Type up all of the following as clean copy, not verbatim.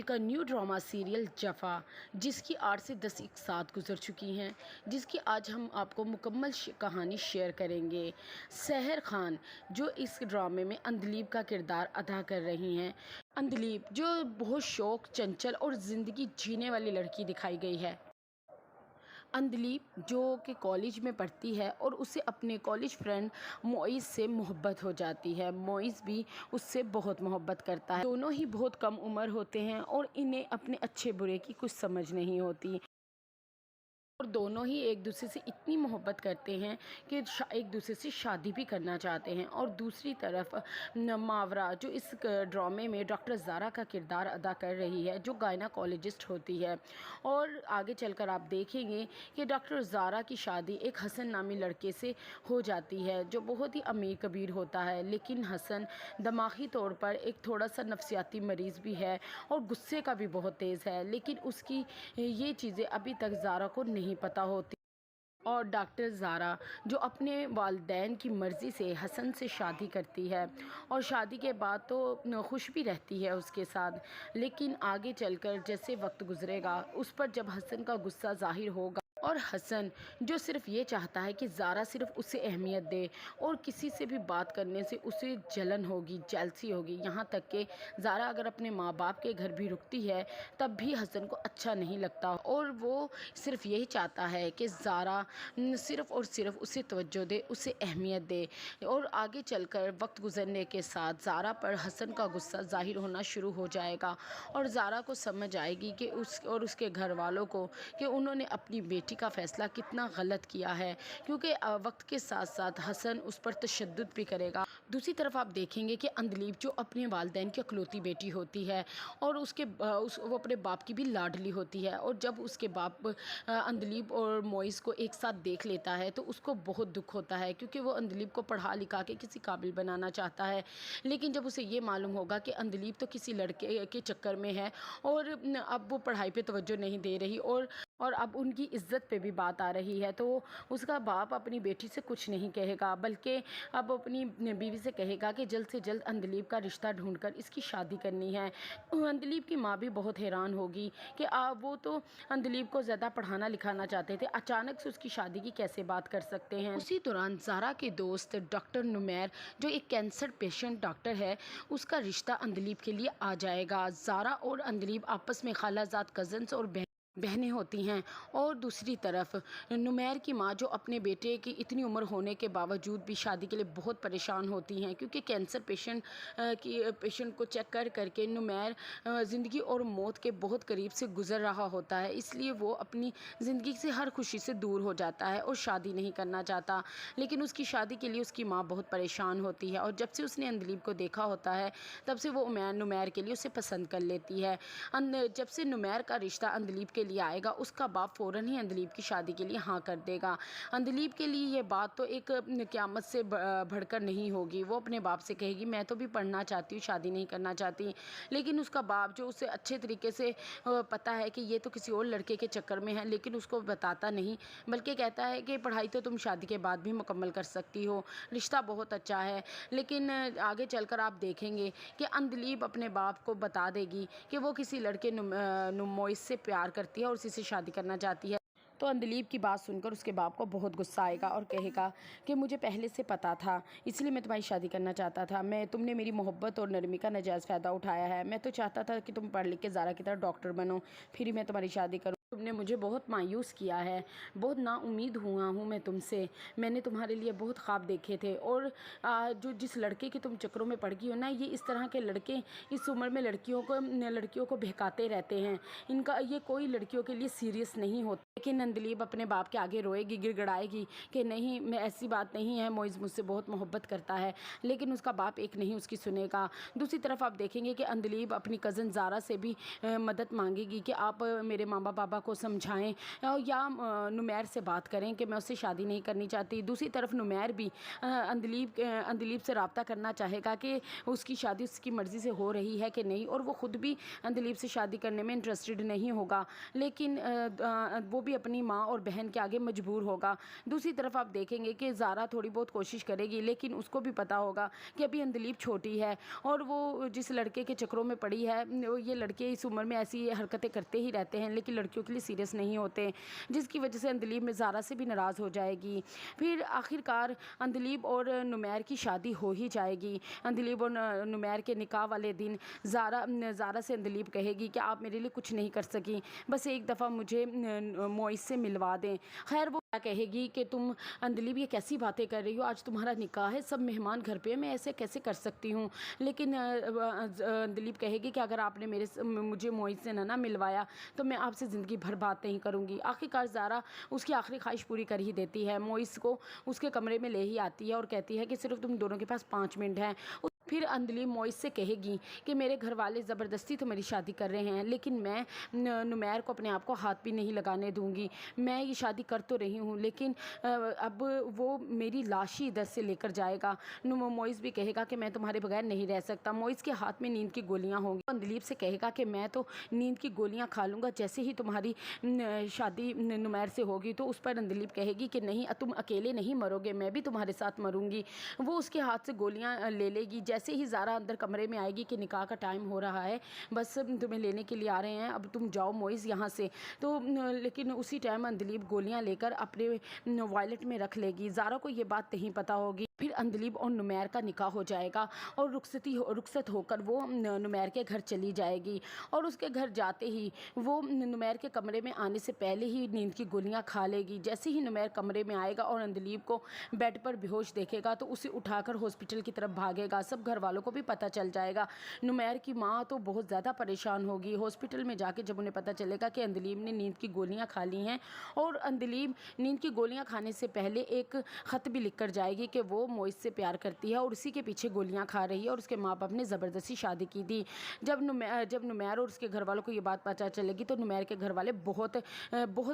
का new drama serial जफ़ा, जिसकी 8 से 10 एक साथ गुजर चुकी हैं, जिसकी आज हम आपको मुकम्मल कहानी शेयर करेंगे। सहर खान जो इस ड्रामे में अंधलीब का किरदार अदा कर रही हैं। अंधलीब जो बहुत शौक, चंचल और ज़िंदगी जीने वाली लड़की दिखाई गई है। अंधलीब जो कि कॉलेज में पढ़ती है और उसे अपने कॉलेज फ्रेंड मोइज़ से मोहब्बत हो जाती है। मोइज़ भी उससे बहुत मोहब्बत करता है। दोनों ही बहुत कम उम्र होते हैं और इन्हें अपने अच्छे बुरे की कुछ समझ नहीं होती और दोनों ही एक दूसरे से इतनी मोहब्बत करते हैं कि एक दूसरे से शादी भी करना चाहते हैं। और दूसरी तरफ मावरा जो इस ड्रामे में डॉक्टर ज़ारा का किरदार अदा कर रही है, जो गायनाकोलॉजिस्ट होती है। और आगे चलकर आप देखेंगे कि डॉक्टर ज़ारा की शादी एक हसन नामी लड़के से हो जाती है, जो बहुत ही अमीर कबीर होता है। लेकिन हसन दिमागी तौर पर एक थोड़ा सा नफसियाती मरीज़ भी है और गुस्से का भी बहुत तेज़ है। लेकिन उसकी ये चीज़ें अभी तक ज़ारा को नहीं पता होती और डॉक्टर ज़ारा जो अपने वालिदैन की मर्ज़ी से हसन से शादी करती है और शादी के बाद तो खुश भी रहती है उसके साथ। लेकिन आगे चलकर जैसे वक्त गुज़रेगा, उस पर जब हसन का गुस्सा ज़ाहिर होगा और हसन जो सिर्फ़ ये चाहता है कि ज़ारा सिर्फ़ उसे अहमियत दे और किसी से भी बात करने से उसे जलन होगी, जेलसी होगी। यहाँ तक कि ज़ारा अगर अपने माँ बाप के घर भी रुकती है तब भी हसन को अच्छा नहीं लगता और वो सिर्फ़ यही चाहता है कि ज़ारा सिर्फ़ और सिर्फ़ उसे तवज्जो दे, उसे अहमियत दे। और आगे चलकर वक्त गुज़रने के साथ ज़ारा पर हसन का गुस्सा ज़ाहिर होना शुरू हो जाएगा और ज़ारा को समझ आएगी कि उसके घर वालों को कि उन्होंने अपनी बेटी का फ़ैसला कितना गलत किया है, क्योंकि वक्त के साथ साथ हसन उस पर तशद्दुद भी करेगा। दूसरी तरफ आप देखेंगे कि अंधलीब जो अपने वालिदैन की इकलौती बेटी होती है और वो अपने बाप की भी लाडली होती है। और जब उसके बाप अंधलीब और मोइज़ को एक साथ देख लेता है तो उसको बहुत दुख होता है, क्योंकि वो अंधलीब को पढ़ा लिखा के किसी काबिल बनाना चाहता है। लेकिन जब उसे ये मालूम होगा कि अंधलीब तो किसी लड़के के चक्कर में है और अब वो पढ़ाई पे तवज्जो नहीं दे रही और अब उनकी इज़्ज़त पे भी बात आ रही है, तो उसका बाप अपनी बेटी से कुछ नहीं कहेगा, बल्कि अब अपनी बीवी से कहेगा कि जल्द से जल्द अंधलीब का रिश्ता ढूंढकर इसकी शादी करनी है। अंधलीब की माँ भी बहुत हैरान होगी कि वो तो अंधलीब को ज़्यादा पढ़ाना लिखाना चाहते थे, अचानक से उसकी शादी की कैसे बात कर सकते हैं। उसी दौरान ज़ारा के दोस्त डॉक्टर नुमैर जो एक कैंसर पेशेंट डॉक्टर है, उसका रिश्ता अंधलीब के लिए आ जाएगा। ज़ारा और अंधलीब आपस में खालाजाद कज़न्स और बहनें होती हैं। और दूसरी तरफ नुमैर की माँ जो अपने बेटे की इतनी उम्र होने के बावजूद भी शादी के लिए बहुत परेशान होती हैं, क्योंकि कैंसर पेशेंट को चेक करके नुमैर ज़िंदगी और मौत के बहुत करीब से गुज़र रहा होता है। इसलिए वो अपनी ज़िंदगी से हर खुशी से दूर हो जाता है और शादी नहीं करना चाहता। लेकिन उसकी शादी के लिए उसकी माँ बहुत परेशान होती है और जब से उसने अंधलीब को देखा होता है तब से वो नुमैर के लिए उसे पसंद कर लेती है। जब से नुमैर का रिश्ता अंधलीब के लिए आएगा, उसका बाप फ़ौरन ही अंधलीब की शादी के लिए हाँ कर देगा। अंधलीब के लिए ये बात तो एक क़यामत से बढ़कर नहीं होगी। वो अपने बाप से कहेगी मैं तो भी पढ़ना चाहती हूँ, शादी नहीं करना चाहती। लेकिन उसका बाप जो उसे अच्छे तरीके से पता है कि ये तो किसी और लड़के के चक्कर में है, लेकिन उसको बताता नहीं, बल्कि कहता है कि पढ़ाई तो तुम शादी के बाद भी मुकम्मल कर सकती हो, रिश्ता बहुत अच्छा है। लेकिन आगे चलकर आप देखेंगे कि अंधलीब अपने बाप को बता देगी कि वो किसी लड़के मोइज़ से प्यार करती है और उसी से शादी करना चाहती है। तो अंधलीब की बात सुनकर उसके बाप को बहुत गुस्सा आएगा और कहेगा कि मुझे पहले से पता था, इसलिए मैं तुम्हारी शादी करना चाहता था। तुमने मेरी मोहब्बत और नरमी का नाजायज़ फ़ायदा उठाया है। मैं तो चाहता था कि तुम पढ़ लिख के ज़ारा की तरह डॉक्टर बनो, फिर ही मैं तुम्हारी शादी करूँ। तुमने मुझे बहुत मायूस किया है, बहुत नाउम्मीद हुआ हूँ मैं तुमसे। मैंने तुम्हारे लिए बहुत ख्वाब देखे थे और जिस लड़के के तुम चक्करों में पड़ गई हो ना, ये इस तरह के लड़के इस उम्र में लड़कियों को बहकाते रहते हैं। इनका ये कोई लड़कियों के लिए सीरियस नहीं होता। लेकिन अंधलीब अपने बाप के आगे रोएगी, गिड़गिड़ाएगी कि नहीं, मैं ऐसी बात नहीं है, मोइज़ मुझसे बहुत मोहब्बत करता है। लेकिन उसका बाप एक नहीं उसकी सुनेगा। दूसरी तरफ आप देखेंगे कि अंधलीब अपनी कज़न ज़ारा से भी मदद मांगेगी कि आप मेरे माँ बाप को समझाएं या नुमैर से बात करें कि मैं उससे शादी नहीं करनी चाहती। दूसरी तरफ नुमैर भी अंदलीब से रब्ता करना चाहेगा कि उसकी शादी उसकी मर्ज़ी से हो रही है कि नहीं, और वो ख़ुद भी अंदलीब से शादी करने में इंटरेस्टेड नहीं होगा, लेकिन वो भी अपनी माँ और बहन के आगे मजबूर होगा। दूसरी तरफ आप देखेंगे कि ज़ारा थोड़ी बहुत कोशिश करेगी, लेकिन उसको भी पता होगा कि अभी अंदलीब छोटी है और वो जिस लड़के के चक्करों में पड़ी है, ये लड़के इस उम्र में ऐसी हरकतें करते ही रहते हैं, लेकिन लड़कियों के लिए सीरियस नहीं होते, जिसकी वजह से अंदलीब में ज़ारा से भी नाराज़ हो जाएगी। फिर आखिरकार अंदलीब और नुमैर की शादी हो ही जाएगी। अंदलीब और नुमैर के निकाह वाले दिन ज़ारा से अंदलीब कहेगी कि आप मेरे लिए कुछ नहीं कर सकी, बस एक दफ़ा मुझे मोइस से मिलवा दें। खैर वो क्या कहेगी कि तुम अंदलीब ये कैसी बातें कर रही हो, आज तुम्हारा निकाह है, सब मेहमान घर पे, मैं ऐसे कैसे कर सकती हूँ। लेकिन अंदलीब कहेगी कि अगर आपने मुझे मोइस से ना मिलवाया तो मैं आपसे ज़िंदगी भर बात नहीं करूँगी। आखिरकार ज़ारा उसकी आखिरी ख्वाहिश पूरी कर ही देती है, मोइस को उसके कमरे में ले ही आती है और कहती है कि सिर्फ तुम दोनों के पास 5 मिनट हैं। फिर अंदलीब मोइस से कहेगी कि मेरे घर वाले ज़बरदस्ती तो मेरी शादी कर रहे हैं, लेकिन मैं नुमैर को अपने आप को हाथ भी नहीं लगाने दूंगी। मैं ये शादी कर तो रही हूँ, लेकिन अब वो मेरी लाश ही इधर से लेकर जाएगा। मोइस भी कहेगा कि मैं तुम्हारे बगैर नहीं रह सकता। मोइस के हाथ में नींद की गोलियाँ होंगी। अंदलीब से कहेगा कि मैं तो नींद की गोलियाँ खा लूँगा जैसे ही तुम्हारी शादी नुमैर से होगी। तो उस पर अंदलीब कहेगी कि नहीं, तुम अकेले नहीं मरोगे, मैं भी तुम्हारे साथ मरूंगी। वो उसके हाथ से गोलियाँ ले लेगी। जैसे ही ज़ारा अंदर कमरे में आएगी कि निकाह का टाइम हो रहा है, बस तुम्हें लेने के लिए आ रहे हैं, अब तुम जाओ मोइस यहाँ से, तो लेकिन उसी टाइम अंदलीब गोलियाँ लेकर अपने वॉलेट में रख लेगी। ज़ारा को ये बात नहीं पता होगी। फिर अंदलीब और नुमैर का निकाह हो जाएगा और रुखसत होकर वो नुमैर के घर चली जाएगी। और उसके घर जाते ही वो नुमैर के कमरे में आने से पहले ही नींद की गोलियां खा लेगी। जैसे ही नुमैर कमरे में आएगा और अंदलीब को बेड पर बेहोश देखेगा तो उसे उठाकर हॉस्पिटल की तरफ भागेगा। सब घर वालों को भी पता चल जाएगा। नुमैर की माँ तो बहुत ज़्यादा परेशान होगी। हॉस्पिटल में जाके जब उन्हें पता चलेगा कि अंदलीब ने नींद की गोलियाँ खा ली हैं, और अंदलीब नींद की गोलियाँ खाने से पहले एक ख़त भी लिख कर जाएगी कि वो मोइस से प्यार करती है और उसी के पीछे गोलियां खा रही है और उसके माँ बाप ने ज़बरदस्ती शादी की थी। जब नुमैर और उसके घर वालों को ये बात पता चलेगी तो नुमैर के घर वाले बहुत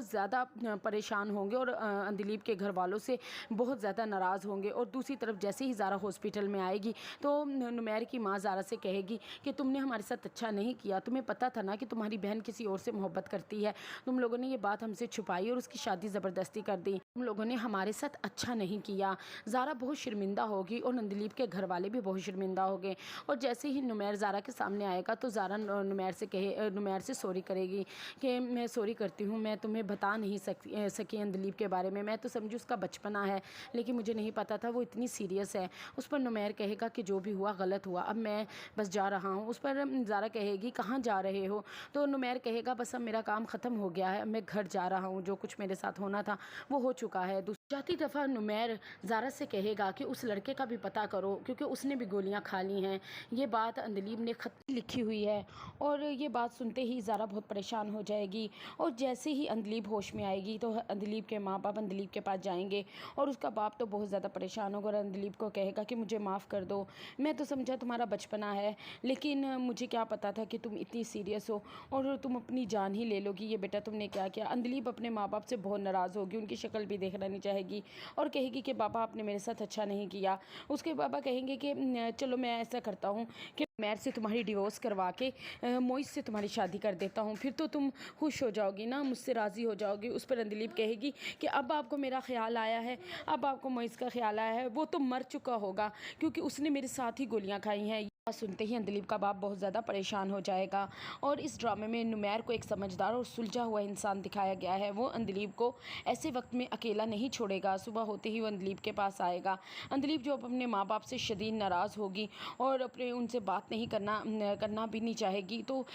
ज़्यादा परेशान होंगे और अंदलीब के घर वालों से बहुत ज़्यादा नाराज़ होंगे। और दूसरी तरफ जैसे ही ज़ारा हॉस्पिटल में आएगी तो नुमैर की माँ ज़ारा से कहेगी कि तुमने हमारे साथ अच्छा नहीं किया, तुम्हें पता था ना कि तुम्हारी बहन किसी और से मोहब्बत करती है, तुम लोगों ने ये बात हमसे छुपाई और उसकी शादी ज़बरदस्ती कर दी, तुम लोगों ने हमारे साथ अच्छा नहीं किया। ज़ारा बहुत शर्मिंदा होगी और अंदलीब के घर वाले भी बहुत शर्मिंदा होंगे। और जैसे ही नुमैर ज़ारा के सामने आएगा तो ज़ारा नुमैर से सॉरी करेगी कि मैं सॉरी करती हूँ, मैं तुम्हें बता नहीं सकी अंदलीब के बारे में, मैं तो समझी उसका बचपना है, लेकिन मुझे नहीं पता था वो इतनी सीरियस है। उस पर नुमैर कहेगा कि जो भी हुआ गलत हुआ, अब मैं बस जा रहा हूँ। उस पर ज़ारा कहेगी कहाँ जा रहे हो, तो नुमैर कहेगा बस अब मेरा काम ख़त्म हो गया है, मैं घर जा रहा हूँ, जो कुछ मेरे साथ होना था वो हो चुका है। जाती दफ़ा नुमैर ज़ारा से कहेगा कि उस लड़के का भी पता करो क्योंकि उसने भी गोलियां खा ली हैं। ये बात अंदलीब ने ख़त लिखी हुई है। और ये बात सुनते ही ज़ारा बहुत परेशान हो जाएगी। और जैसे ही अंदलीब होश में आएगी तो अंदलीब के माँ बाप अंदलीब के पास जाएंगे और उसका बाप तो बहुत ज़्यादा परेशान होगा और अंदलीब को कहेगा कि मुझे माफ़ कर दो, मैं तो समझा तुम्हारा बचपना है, लेकिन मुझे क्या पता था कि तुम इतनी सीरियस हो और तुम अपनी जान ही ले लोगी, ये बेटा तुमने क्या किया। अंदलीब अपने माँ बाप से बहुत नाराज़ होगी, उनकी शक्ल भी देखना नहीं चाहेगी और कहेगी कि पापा आपने मेरे साथ अच्छा नहीं किया। उसके पापा कहेंगे कि चलो मैं ऐसा करता हूँ कि नुमैर से तुम्हारी डिवोर्स करवा के मोइस से तुम्हारी शादी कर देता हूँ, फिर तो तुम खुश हो जाओगी ना, मुझसे राज़ी हो जाओगी। उस पर अंदलीब कहेगी कि अब आपको मेरा ख्याल आया है, अब आपको मोइस का ख्याल आया है, वो तो मर चुका होगा क्योंकि उसने मेरे साथ ही गोलियाँ खाई हैं। सुनते ही अंदलीब का बाप बहुत ज़्यादा परेशान हो जाएगा। और इस ड्रामे में नुमैर को एक समझदार और सुलझा हुआ इंसान दिखाया गया है। वो अंदलीब को ऐसे वक्त में अकेला नहीं छोड़ेगा, सुबह होते ही वो अंदलीब के पास आएगा। अंदलीब जो अपने माँ बाप से शदीद नाराज़ होगी और अपने उनसे बात नहीं करना भी नहीं चाहेगी, तो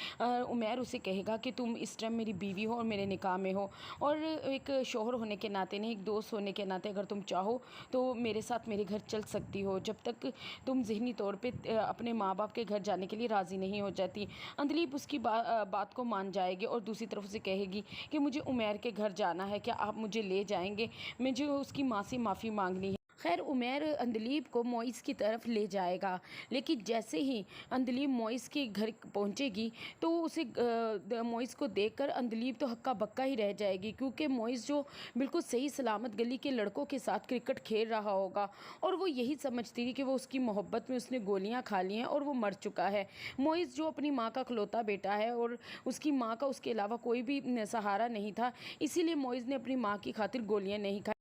उमैर उसे कहेगा कि तुम इस टाइम मेरी बीवी हो और मेरे निकाह में हो, और एक शोहर होने के नाते नहीं, एक दोस्त होने के नाते अगर तुम चाहो तो मेरे साथ मेरे घर चल सकती हो, जब तक तुम ज़हनी तौर पर अपने माँ बाप के घर जाने के लिए राज़ी नहीं हो जाती। अंदलीब उसकी बात को मान जाएगी और दूसरी तरफ से कहेगी कि मुझे उमैर के घर जाना है, क्या आप मुझे ले जाएंगे, मुझे उसकी माँ से माफ़ी मांगनी है। खैर उमैर अंदलीब को मोइस की तरफ ले जाएगा, लेकिन जैसे ही अंदलीब मोइस के घर पहुंचेगी तो उसे मोइस को देखकर अंदलीब तो हक्का बक्का ही रह जाएगी, क्योंकि मोइस जो बिल्कुल सही सलामत गली के लड़कों के साथ क्रिकेट खेल रहा होगा और वो यही समझती थी कि वो उसकी मोहब्बत में उसने गोलियां खा ली हैं और वो मर चुका है। मोइस जो अपनी माँ का खलौता बेटा है और उसकी माँ का उसके अलावा कोई भी सहारा नहीं था, इसीलिए मोइस ने अपनी माँ की खातिर गोलियां नहीं खाई।